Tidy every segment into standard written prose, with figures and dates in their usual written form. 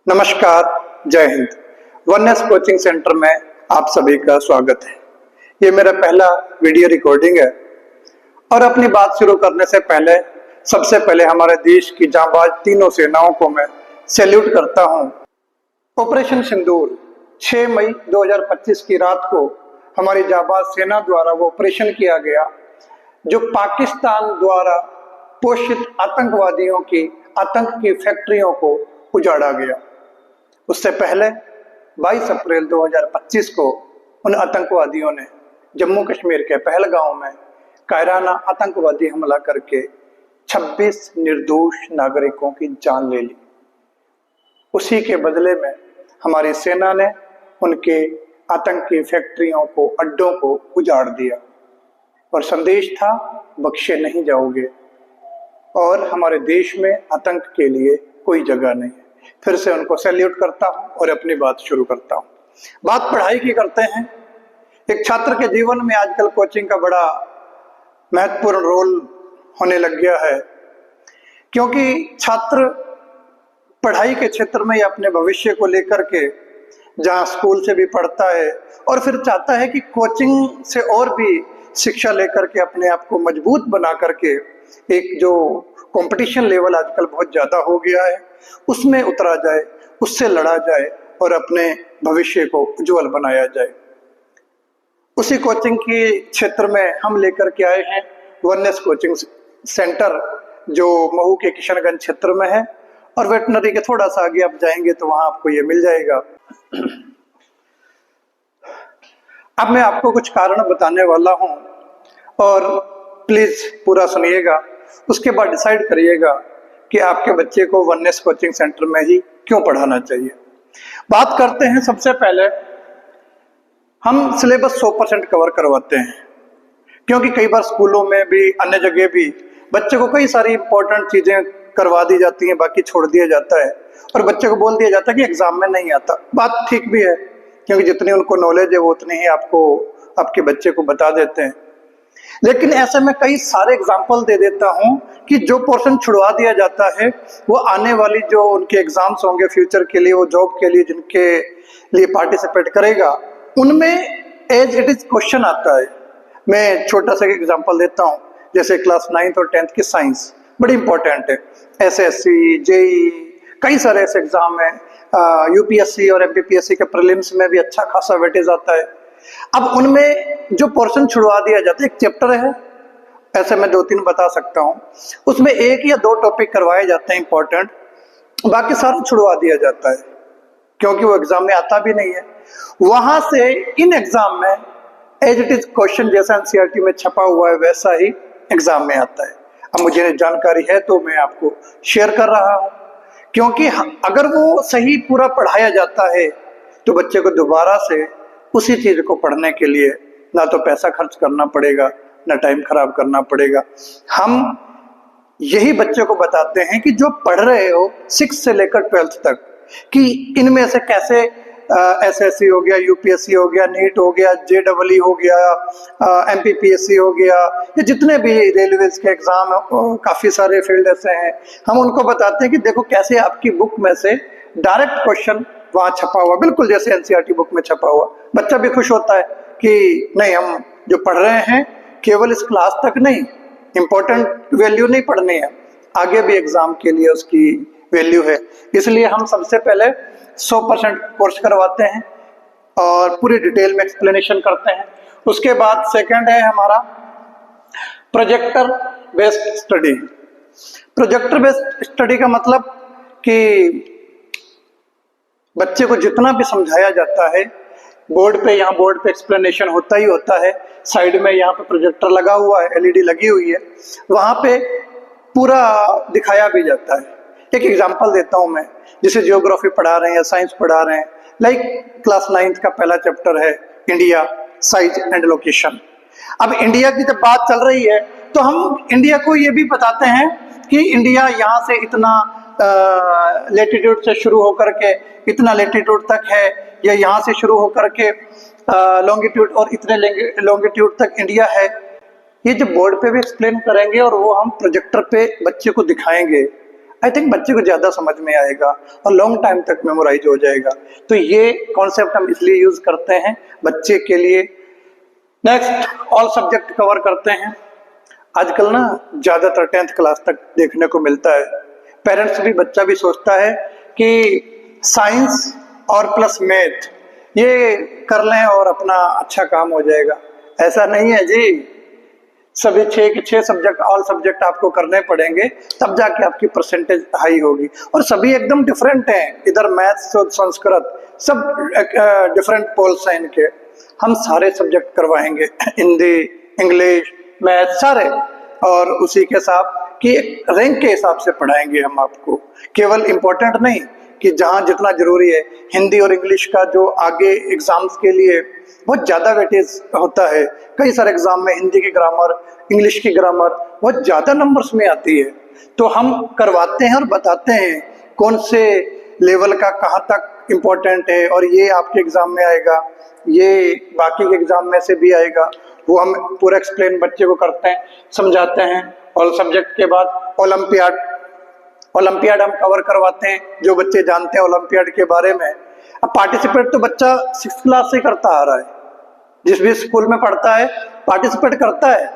नमस्कार, जय Hind. Oneness coaching centre में आप सभी का स्वागत है। ये मेरा पहला वीडियो रिकॉर्डिंग है और अपनी बात शुरू करने से पहले सबसे पहले हमारे देश की जांबाज तीनों सेनाओं को मैं सैल्यूट करता हूं। ऑपरेशन सिंदूर 6 मई 2025 की रात को हमारी जांबाज सेना द्वारा वो ऑपरेशन किया गया जो पाकिस्तान द्वारा पोषित आतंकवादियों की आतंक की फैक्ट्रियों को उजाड़ा गया। उससे पहले 22 अप्रैल 2025 को उन आतंकवादियों ने जम्मू कश्मीर के पहलगांव में कायराना आतंकवादी हमला करके 26 निर्दोष नागरिकों की जान ले ली। उसी के बदले में हमारी सेना ने उनके आतंकी फैक्ट्रियों को, अड्डों को उजाड़ दिया और संदेश था, बख्शे नहीं जाओगे और हमारे देश में आतंक के लिए कोई जगह नहीं है। फिर से उनको सैल्यूट करता हूं और अपनी बात शुरू करता हूं। बात पढ़ाई की करते हैं। एक छात्र के जीवन में आजकल कोचिंग का बड़ा महत्वपूर्ण रोल होने लग गया है, क्योंकि छात्र पढ़ाई के क्षेत्र में अपने भविष्य को लेकर के जहां स्कूल से भी पढ़ता है और फिर चाहता है कि कोचिंग से और भी शिक्षा लेकर के अपने आप को मजबूत बना करके एक जो कंपटीशन लेवल आजकल बहुत ज्यादा हो गया है उसमें उतरा जाए, उससे लड़ा जाए और अपने भविष्य को उज्जवल बनाया जाए। उसी कोचिंग के क्षेत्र में हम लेकर के आए हैं वननेस कोचिंग सेंटर, जो महू के किशनगंज क्षेत्र में है और वेटनरी के थोड़ा सा आगे आप जाएंगे तो वहां आपको ये मिल जाएगा। अब मैं आपको कुछ कारण बताने वाला हूं और प्लीज पूरा सुनिएगा, उसके बाद डिसाइड करिएगा कि आपके बच्चे को वननेस कोचिंग सेंटर में ही क्यों पढ़ाना चाहिए। बात करते हैं। सबसे पहले हम सिलेबस 100% कवर करवाते हैं, क्योंकि कई बार स्कूलों में भी अन्य जगह भी बच्चे को कई सारी इंपॉर्टेंट चीजें करवा दी जाती हैं, बाकी छोड़ दिया जाता है और बच्चे को बोल दिया जाता है कि एग्जाम में नहीं आता। बात ठीक भी है, क्योंकि जितनी उनको नॉलेज है वो उतनी ही आपको आपके बच्चे को बता देते हैं। लेकिन ऐसे में कई सारे एग्जाम्पल दे देता हूं कि जो पोर्शन छुड़वा दिया जाता है वो आने वाली जो उनके एग्जाम्स होंगे फ्यूचर के लिए, वो जॉब के लिए जिनके लिए पार्टिसिपेट करेगा, उनमें एज इट इज क्वेश्चन आता है। मैं छोटा सा एग्जाम्पल देता हूं, जैसे क्लास 9th और 10th की साइंस बड़ी इंपॉर्टेंट है। एसएससी, जेई, कई सारे ऐसे एग्जाम है। यूपीएससी और एमपीपीएससी के प्रीलिम्स में भी अच्छा खासा वेटेज आता है। अब उनमें जो पोर्शन छुड़वा दिया जाता है, एक चैप्टर है, ऐसे मैं 2-3 बता सकता हूं, उसमें 1 या 2 टॉपिक करवाए जाते हैं इंपॉर्टेंट, बाकी सारा छुड़वा दिया जाता है क्योंकि वो एग्जाम में आता भी नहीं है। वहां से इन एग्जाम में एज इट इज क्वेश्चन जैसा एनसीईआरटी में छपा हुआ है वैसा ही एग्जाम में आता है। अब मुझे जानकारी है तो मैं आपको शेयर कर रहा हूं, क्योंकि अगर वो सही पूरा पढ़ाया जाता है तो बच्चे को दोबारा से उसी चीज को पढ़ने के लिए ना तो पैसा खर्च करना पड़ेगा, ना टाइम खराब करना पड़ेगा। हम यही बच्चे को बताते हैं कि जो पढ़ रहे हो 6 से लेकर 12th तक, कि इनमें से कैसे एसएससी हो गया, यूपीएससी हो गया, नीट हो गया, जेईई हो गया, एमपीपीएससी हो गया, ये जितने भी रेलवेज के एग्जाम, काफी सारे फील्ड ऐसे हैं, हम उनको बताते हैं कि देखो कैसे आपकी बुक में से डायरेक्ट क्वेश्चन वहां छपा हुआ, बिल्कुल जैसे एनसीईआरटी बुक में छपा हुआ। बच्चा भी खुश होता है कि नहीं, हम जो पढ़ रहे हैं केवल इस क्लास तक नहीं, इंपॉर्टेंट वैल्यू नहीं पढ़नी है, आगे भी एग्जाम के लिए उसकी वैल्यू है। इसलिए हम सबसे पहले 100% कोर्स करवाते हैं और पूरी डिटेल में एक्सप्लेनेशन करते हैं। उसके बाद सेकंड है हमारा projector based study. Projector based study का मतलब कि बच्चे को जितना भी समझाया जाता है बोर्ड पे, यहाँ बोर्ड पे एक्सप्लेनेशन होता ही होता है, साइड में यहाँ पे प्रोजेक्टर लगा हुआ है, एलईडी लगी हुई है, वहां पे पूरा दिखाया भी जाता है। एक एग्जांपल देता हूं मैं, जैसे जियोग्राफी पढ़ा रहे हैं या साइंस पढ़ा रहे हैं, लाइक क्लास 9th का पहला चैप्टर है इंडिया, साइज एंड लोकेशन। अब इंडिया की जब बात चल रही है तो हम इंडिया को ये भी बताते हैं कि इंडिया यहाँ से इतना लेटीट्यूड से शुरू होकर के इतना लेटीट्यूड तक है, या यहाँ से शुरू होकर के लॉन्गिट्यूड और इतने लॉन्गिट्यूड तक इंडिया है। ये जब बोर्ड पे भी एक्सप्लेन करेंगे और वो हम प्रोजेक्टर पे बच्चे को दिखाएंगे, आई थिंक बच्चे को ज़्यादा समझ में आएगा और लॉन्ग टाइम तक मेमोराइज हो जाएगा। तो ये कॉन्सेप्ट हम इसलिए यूज़ करते हैं बच्चे के लिए। नेक्स्ट, ऑल सब्जेक्ट कवर करते हैं। आजकल ना ज़्यादातर 10th क्लास तक देखने को मिलता है, पेरेंट्स भी बच्चा भी सोचता है कि साइंस और प्लस मैथ ये कर लें और अपना अच्छा काम हो जाएगा। ऐसा नहीं है जी, सभी 6 के 6 सब्जेक्ट ऑल सब्जेक्ट आपको करने पड़ेंगे, तब जाके आपकी परसेंटेज हाई होगी। और सभी एकदम डिफरेंट हैं, इधर मैथ्स और संस्कृत सब डिफरेंट पोल्स हैं इनके। हम सारे सब्जेक्ट करवाएंगे, हिंदी, इंग्लिश, मैथ सारे, और उसी के साथ कि रैंक के हिसाब से पढ़ाएंगे हम आपको। केवल इम्पोर्टेंट नहीं कि जहाँ जितना जरूरी है, हिंदी और इंग्लिश का जो आगे एग्जाम्स के लिए बहुत ज़्यादा वेटेज होता है। कई सारे एग्जाम में हिंदी की ग्रामर, इंग्लिश की ग्रामर बहुत ज़्यादा नंबर्स में आती है, तो हम करवाते हैं और बताते हैं कौन से लेवल का कहाँ तक इम्पोर्टेंट है, और ये आपके एग्जाम में आएगा, ये बाकी के एग्जाम में से भी आएगा। वो हम पूरा एक्सप्लेन बच्चे को करते हैं, समझाते हैं। ऑल सब्जेक्ट के बाद ओलंपियाड हम कवर करवाते हैं, जो बच्चे जानते हैं ओलंपियाड के बारे में। अब पार्टिसिपेट तो बच्चा 6th क्लास से करता आ रहा है, जिस भी स्कूल में पढ़ता है पार्टिसिपेट करता है।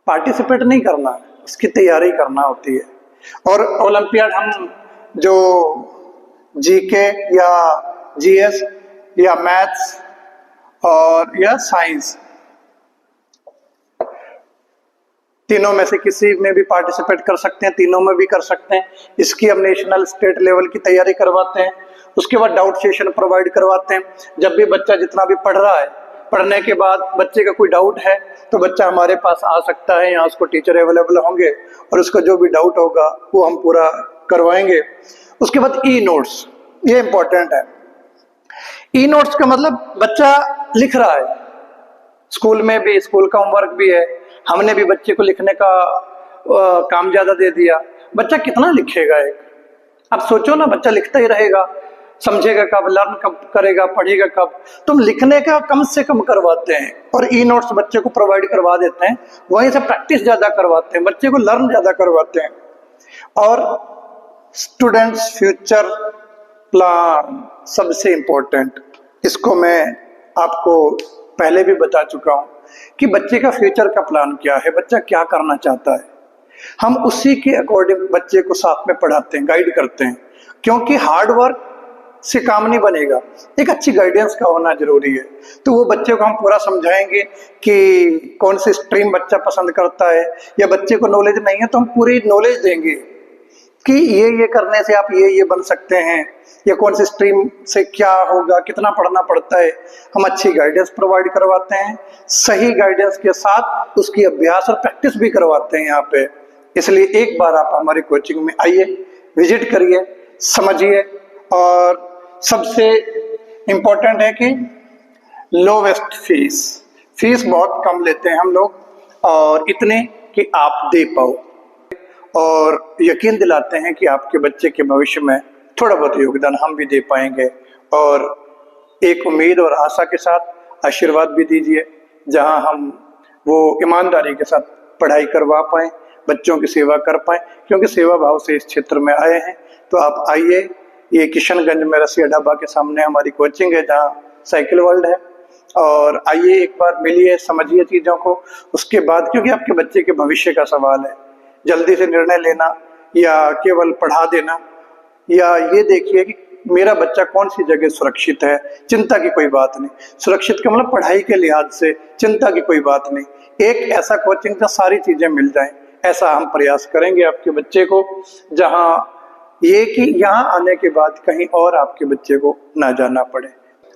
पार्टिसिपेट नहीं करना, उसकी तैयारी करना होती है। और ओलंपियाड हम जो जीके या जीएस या मैथ्स और या साइंस, तीनों में से किसी में भी पार्टिसिपेट कर सकते हैं, तीनों में भी कर सकते हैं। इसकी हम नेशनल स्टेट लेवल की तैयारी करवाते हैं। उसके बाद डाउट सेशन प्रोवाइड करवाते हैं। जब भी बच्चा जितना भी पढ़ रहा है, पढ़ने के बाद बच्चे का कोई डाउट है तो बच्चा हमारे पास आ सकता है, यहाँ उसको टीचर अवेलेबल होंगे और उसका जो भी डाउट होगा वो हम पूरा करवाएंगे। उसके बाद ई नोट्स, ये इंपॉर्टेंट है। ई नोट्स का मतलब बच्चा लिख रहा है, स्कूल में भी स्कूल का होमवर्क भी है, हमने भी बच्चे को लिखने का काम ज्यादा दे दिया। बच्चा कितना लिखेगा एक, अब सोचो ना, बच्चा लिखता ही रहेगा, समझेगा कब, लर्न कब करेगा, पढ़ेगा कब। तुम लिखने का कम से कम करवाते हैं और ई नोट्स बच्चे को प्रोवाइड करवा देते हैं, वहीं से प्रैक्टिस ज्यादा करवाते हैं, बच्चे को लर्न ज्यादा करवाते हैं। और स्टूडेंट्स फ्यूचर प्लान सबसे इम्पोर्टेंट, इसको मैं आपको पहले भी बता चुका हूं कि बच्चे का फ्यूचर का प्लान क्या है, बच्चा क्या करना चाहता है। हम उसी के अकॉर्डिंग बच्चे को साथ में पढ़ाते हैं, गाइड करते हैं, क्योंकि हार्ड वर्क से काम नहीं बनेगा, एक अच्छी गाइडेंस का होना जरूरी है। तो वो बच्चे को हम पूरा समझाएंगे कि कौन सी स्ट्रीम बच्चा पसंद करता है, या बच्चे को नॉलेज नहीं है तो हम पूरी नॉलेज देंगे कि ये करने से आप ये बन सकते हैं, या कौन सी स्ट्रीम से क्या होगा, कितना पढ़ना पड़ता है। हम अच्छी गाइडेंस प्रोवाइड करवाते हैं, सही गाइडेंस के साथ उसकी अभ्यास और प्रैक्टिस भी करवाते हैं यहाँ पे। इसलिए एक बार आप हमारी कोचिंग में आइए, विजिट करिए, समझिए। और सबसे इम्पोर्टेंट है कि लोवेस्ट फीस बहुत कम लेते हैं हम लोग, और इतने कि आप दे पाओ, और यकीन दिलाते हैं कि आपके बच्चे के भविष्य में थोड़ा बहुत योगदान हम भी दे पाएंगे। और एक उम्मीद और आशा के साथ आशीर्वाद भी दीजिए, जहां हम वो ईमानदारी के साथ पढ़ाई करवा पाएँ, बच्चों की सेवा कर पाएँ, क्योंकि सेवा भाव से इस क्षेत्र में आए हैं। तो आप आइए, ये किशनगंज में रसिया ढाबा के सामने हमारी कोचिंग है, जहाँ साइकिल वर्ल्ड है। और आइए, एक बार मिलिए, समझिए चीज़ों को। उसके बाद, क्योंकि आपके बच्चे के भविष्य का सवाल है, जल्दी से निर्णय लेना या केवल पढ़ा देना, या ये देखिए कि मेरा बच्चा कौन सी जगह सुरक्षित है, चिंता की कोई बात नहीं। सुरक्षित का मतलब पढ़ाई के लिहाज से चिंता की कोई बात नहीं। एक ऐसा कोचिंग जहाँ सारी चीजें मिल जाएं, ऐसा हम प्रयास करेंगे आपके बच्चे को, जहां ये कि यहाँ आने के बाद कहीं और आपके बच्चे को ना जाना पड़े।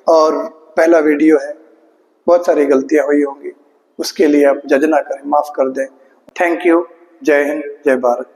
और पहला वीडियो है, बहुत सारी गलतियां हुई होंगी, उसके लिए आप जज ना करें, माफ कर दें। Thank you. जय हिंद, जय भारत।